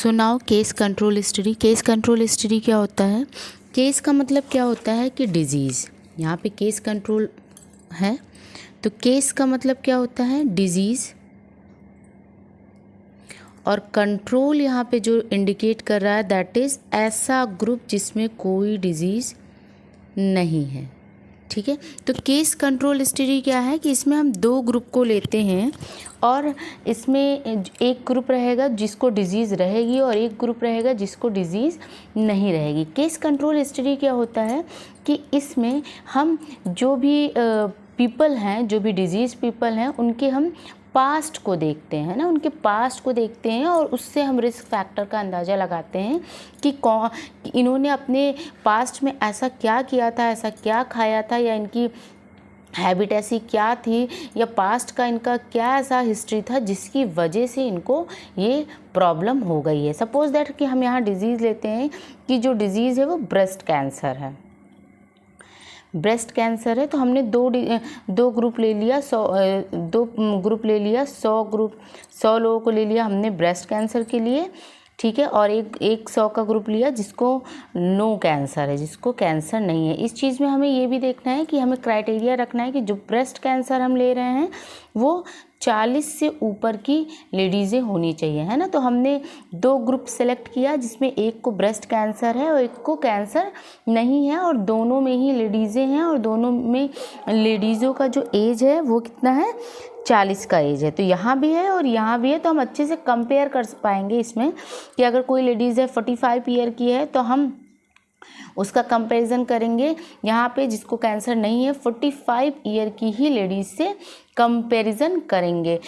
So now case control study. Case control study क्या होता है? केस का मतलब क्या होता है कि डिजीज़, यहाँ पे केस कंट्रोल है तो केस का मतलब क्या होता है? डिजीज़। और कंट्रोल यहाँ पे जो इंडिकेट कर रहा है दैट इज़ ऐसा ग्रुप जिसमें कोई डिजीज़ नहीं है। ठीक है, तो केस कंट्रोल स्टडी क्या है कि इसमें हम दो ग्रुप को लेते हैं और इसमें एक ग्रुप रहेगा जिसको डिजीज़ रहेगी और एक ग्रुप रहेगा जिसको डिजीज़ नहीं रहेगी। केस कंट्रोल स्टडी क्या होता है कि इसमें हम जो भी पीपल हैं, जो भी डिजीज़ पीपल हैं, उनके हम पास्ट को देखते हैं ना, उनके पास्ट को देखते हैं और उससे हम रिस्क फैक्टर का अंदाज़ा लगाते हैं कि इन्होंने अपने पास्ट में ऐसा क्या किया था, ऐसा क्या खाया था, या इनकी हैबिट ऐसी क्या थी, या पास्ट का इनका क्या ऐसा हिस्ट्री था जिसकी वजह से इनको ये प्रॉब्लम हो गई है। सपोज़ दैट कि हम यहाँ डिज़ीज़ लेते हैं कि जो डिज़ीज़ है वो ब्रेस्ट कैंसर है। ब्रेस्ट कैंसर है तो हमने दो ग्रुप ले लिया, 100 लोगों को ले लिया हमने ब्रेस्ट कैंसर के लिए, ठीक है, और एक 100 का ग्रुप लिया जिसको नो कैंसर है, जिसको कैंसर नहीं है। इस चीज़ में हमें ये भी देखना है कि हमें क्राइटेरिया रखना है कि जो ब्रेस्ट कैंसर हम ले रहे हैं वो 40 से ऊपर की लेडीज़ें होनी चाहिए, है ना। तो हमने दो ग्रुप सेलेक्ट किया जिसमें एक को ब्रेस्ट कैंसर है और एक को कैंसर नहीं है, और दोनों में ही लेडीज़ें हैं और दोनों में लेडीज़ों का जो एज है वो कितना है? 40 का एज है। तो यहाँ भी है और यहाँ भी है, तो हम अच्छे से कंपेयर कर पाएंगे इसमें कि अगर कोई लेडीज़ है 45 ईयर की है तो हम उसका कंपैरिजन करेंगे यहाँ पे जिसको कैंसर नहीं है 45 ईयर की ही लेडीज़ से कंपैरिजन करेंगे।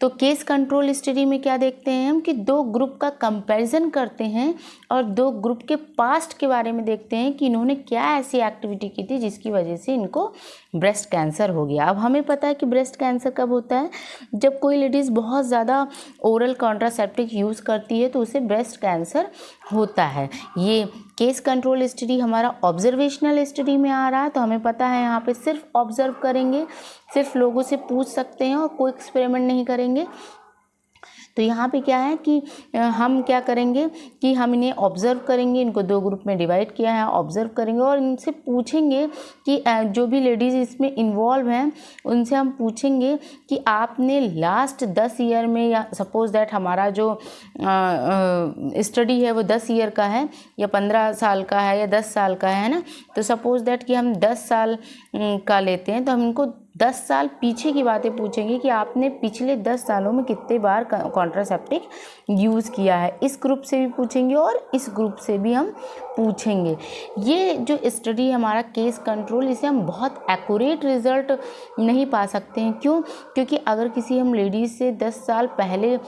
तो केस कंट्रोल स्टडी में क्या देखते हैं हम कि दो ग्रुप का कंपैरिजन करते हैं और दो ग्रुप के पास्ट के बारे में देखते हैं कि इन्होंने क्या ऐसी एक्टिविटी की थी जिसकी वजह से इनको ब्रेस्ट कैंसर हो गया। अब हमें पता है कि ब्रेस्ट कैंसर कब होता है? जब कोई लेडीज़ बहुत ज़्यादा ओरल कॉन्ट्रासेप्टिव यूज़ करती है तो उसे ब्रेस्ट कैंसर होता है। ये केस कंट्रोल स्टडी हमारा ऑब्जर्वेशनल स्टडी में आ रहा है, तो हमें पता है यहाँ पे सिर्फ ऑब्जर्व करेंगे, सिर्फ लोगों से पूछ सकते हैं और कोई एक्सपेरिमेंट नहीं करेंगे। तो यहाँ पे क्या है कि हम क्या करेंगे कि हम इन्हें ऑब्ज़र्व करेंगे, इनको दो ग्रुप में डिवाइड किया है, ऑब्ज़र्व करेंगे और इनसे पूछेंगे कि जो भी लेडीज़ इसमें इन्वॉल्व हैं उनसे हम पूछेंगे कि आपने लास्ट 10 ईयर में, या सपोज़ दैट हमारा जो स्टडी है वो 10 ईयर का है या 15 साल का है या 10 साल का है ना, तो सपोज़ दैट कि हम 10 साल का लेते हैं तो हम इनको 10 साल पीछे की बातें पूछेंगे कि आपने पिछले 10 सालों में कितने बार कॉन्ट्रासेप्टिव यूज़ किया है। इस ग्रुप से भी पूछेंगे और इस ग्रुप से भी हम पूछेंगे। ये जो स्टडी है हमारा केस कंट्रोल, इसे हम बहुत एक्यूरेट रिज़ल्ट नहीं पा सकते हैं। क्यों? क्योंकि अगर किसी हम लेडीज़ से 10 साल पहले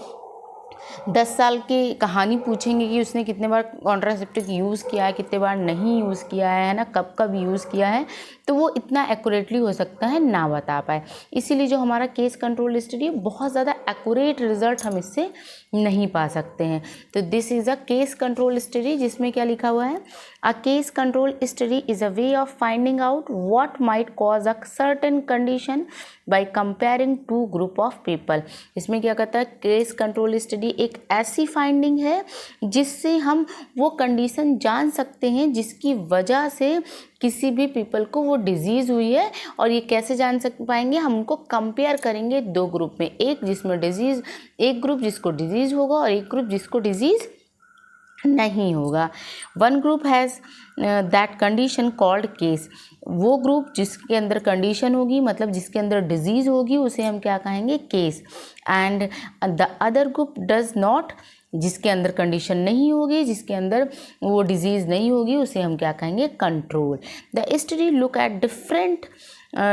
10 साल की कहानी पूछेंगे कि उसने कितने बार कॉन्ट्रासेप्टिव यूज़ किया है, कितने बार नहीं यूज़ किया है ना, कब कब यूज़ किया है, तो वो इतना एक्यूरेटली हो सकता है ना बता पाए। इसीलिए जो हमारा केस कंट्रोल स्टडी बहुत ज़्यादा एक्यूरेट रिजल्ट हम इससे नहीं पा सकते हैं। तो this is a case control study, जिसमें क्या लिखा हुआ है? A case control study is a way of finding out what might cause a certain condition by comparing two group of people. इसमें क्या कहता है? केस कंट्रोल स्टडी एक ऐसी फाइंडिंग है जिससे हम वो कंडीशन जान सकते हैं जिसकी वजह से किसी भी पीपल को वो डिजीज़ हुई है। और ये कैसे जान पाएंगे? हम उनको कंपेयर करेंगे दो ग्रुप में, एक जिसमें डिजीज़, एक ग्रुप जिसको डिजीज़ होगा और एक ग्रुप जिसको डिजीज़ नहीं होगा। One group has that condition called case. वो ग्रुप जिसके अंदर कंडीशन होगी, मतलब जिसके अंदर डिजीज़ होगी, उसे हम क्या कहेंगे? Case. And the other group does not, जिसके अंदर कंडीशन नहीं होगी, जिसके अंदर वो डिजीज़ नहीं होगी, उसे हम क्या कहेंगे? Control. The study look at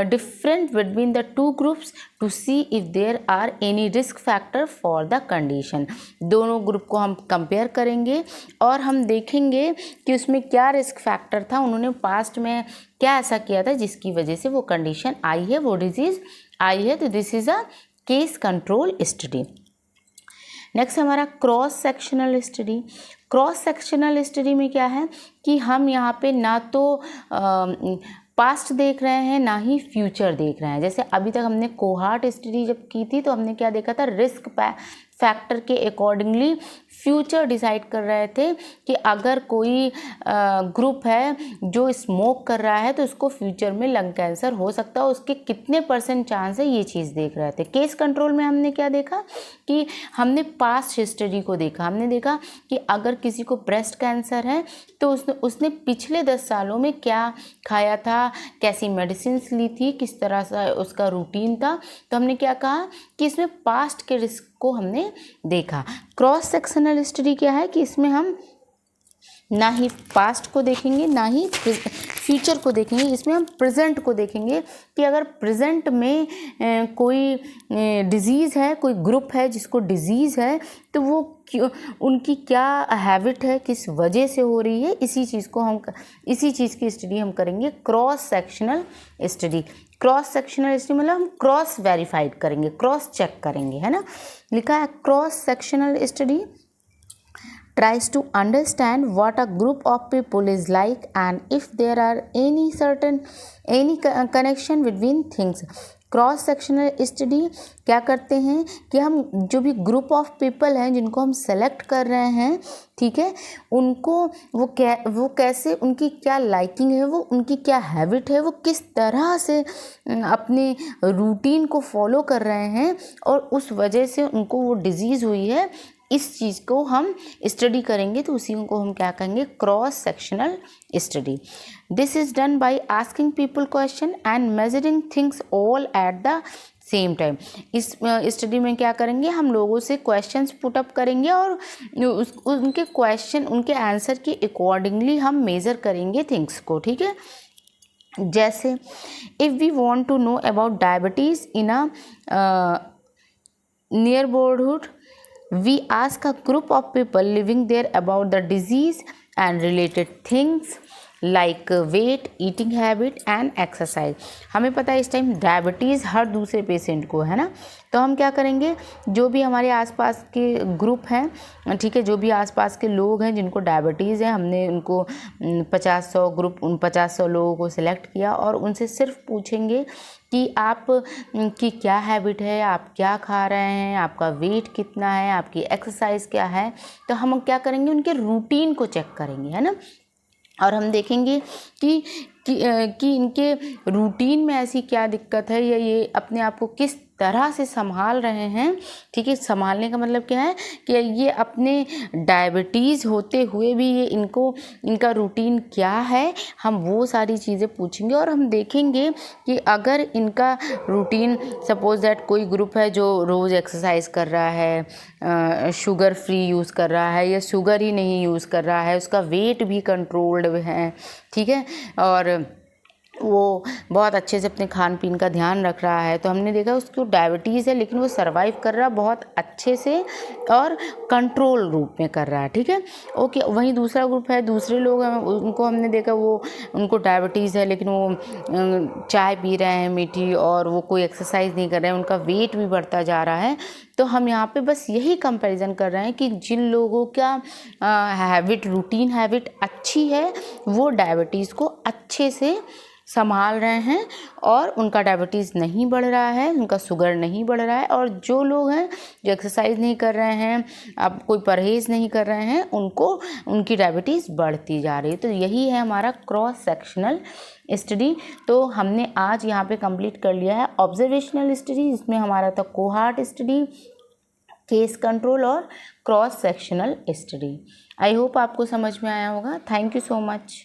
different between the two groups to see if there are any risk factor for the condition। दोनों ग्रुप को हम कंपेयर करेंगे और हम देखेंगे कि उसमें क्या रिस्क फैक्टर था, उन्होंने पास्ट में क्या ऐसा किया था जिसकी वजह से वो कंडीशन आई है, वो डिजीज़ आई है। तो this is a case control study. Next हमारा cross sectional study. Cross sectional study में क्या है कि हम यहाँ पे ना तो पास्ट देख रहे हैं ना ही फ्यूचर देख रहे हैं। जैसे अभी तक हमने कोहार्ट स्टडी जब की थी तो हमने क्या देखा था? रिस्क फैक्टर के अकॉर्डिंगली फ्यूचर डिसाइड कर रहे थे कि अगर कोई ग्रुप है जो स्मोक कर रहा है तो उसको फ्यूचर में लंग कैंसर हो सकता है, उसके कितने % चांस है, ये चीज़ देख रहे थे। केस कंट्रोल में हमने क्या देखा कि हमने पास्ट हिस्ट्री को देखा। हमने देखा कि अगर किसी को ब्रेस्ट कैंसर है तो उसने पिछले 10 सालों में क्या खाया था, कैसी मेडिसिन ली थी, किस तरह से उसका रूटीन था। तो हमने क्या कहा कि इसमें पास्ट के रिस्क को हमने देखा। क्रॉस सेक्शनल स्टडी क्या है कि इसमें हम ना ही पास्ट को देखेंगे ना ही फ्यूचर को देखेंगे, इसमें हम प्रेजेंट को देखेंगे कि अगर प्रेजेंट में कोई डिजीज़ है, कोई ग्रुप है जिसको डिजीज़ है तो वो उनकी क्या हैबिट है, किस वजह से हो रही है, इसी चीज़ की स्टडी हम करेंगे cross sectional study. Cross sectional study मतलब हम क्रॉस वेरीफाइड करेंगे, क्रॉस चेक करेंगे, है ना। लिखा है cross sectional study tries to understand what a group of people is like and if there are any connection between things। Cross sectional study क्या करते हैं कि हम जो भी ग्रुप ऑफ पीपल हैं जिनको हम सेलेक्ट कर रहे हैं, ठीक है, उनको वो कैसे, उनकी क्या लाइकिंग है, वो उनकी क्या हैबिट है, वो किस तरह से अपने रूटीन को फॉलो कर रहे हैं और उस वजह से उनको वो डिजीज़ हुई है, इस चीज़ को हम स्टडी करेंगे। तो उसी को हम क्या कहेंगे cross sectional study. This is done by asking people question and measuring things all at the same time. इस स्टडी में क्या करेंगे, हम लोगों से क्वेश्चंस पुट अप करेंगे और उनके क्वेश्चन, उनके आंसर के अकॉर्डिंगली हम मेज़र करेंगे थिंग्स को, ठीक है। जैसे if we want to know about diabetes in a nearborhood, we ask a group of people living there about the disease and related things like weight, eating habit and exercise। हमें पता है इस time diabetes हर दूसरे patient को है ना, तो हम क्या करेंगे, जो भी हमारे आसपास के ग्रुप हैं, ठीक है, जो भी आसपास के लोग हैं जिनको डायबिटीज़ है, हमने उनको 50-100 लोगों को सिलेक्ट किया और उनसे सिर्फ पूछेंगे कि आप की क्या हैबिट है, आप क्या खा रहे हैं, आपका वेट कितना है, आपकी एक्सरसाइज क्या है। तो हम क्या करेंगे, उनके रूटीन को चेक करेंगे, है ना, और हम देखेंगे कि इनके रूटीन में ऐसी क्या दिक्कत है या ये अपने आप को किस तरह से संभाल रहे हैं, ठीक है। संभालने का मतलब क्या है कि ये अपने डायबिटीज़ होते हुए भी ये इनका रूटीन क्या है, हम वो सारी चीज़ें पूछेंगे और हम देखेंगे कि अगर इनका रूटीन, सपोज दैट कोई ग्रुप है जो रोज़ एक्सरसाइज कर रहा है, शुगर फ्री यूज़ कर रहा है या शुगर ही नहीं यूज़ कर रहा है, उसका वेट भी कंट्रोल्ड है, ठीक है, और वो बहुत अच्छे से अपने खान पीन का ध्यान रख रहा है, तो हमने देखा उसको डायबिटीज़ है लेकिन वो सर्वाइव कर रहा है बहुत अच्छे से और कंट्रोल रूप में कर रहा है, ठीक है, ओके। वहीं दूसरा ग्रुप है, दूसरे लोग हैं, उनको हमने देखा उनको डायबिटीज़ है लेकिन वो चाय पी रहे हैं मीठी और वो कोई एक्सरसाइज नहीं कर रहे हैं, उनका वेट भी बढ़ता जा रहा है। तो हम यहाँ पे बस यही कंपैरिजन कर रहे हैं कि जिन लोगों का रूटीन हैबिट अच्छी है वो डायबिटीज़ को अच्छे से संभाल रहे हैं और उनका डायबिटीज़ नहीं बढ़ रहा है, उनका शुगर नहीं बढ़ रहा है, और जो लोग हैं जो एक्सरसाइज नहीं कर रहे हैं, अब कोई परहेज़ नहीं कर रहे हैं, उनकी डायबिटीज़ बढ़ती जा रही है। तो यही है हमारा क्रॉस सेक्शनल स्टडी। तो हमने आज यहाँ पे कंप्लीट कर लिया है ऑब्जर्वेशनल स्टडी, जिसमें हमारा था कोहार्ट स्टडी, केस कंट्रोल और cross sectional study. I hope आपको समझ में आया होगा। Thank you so much.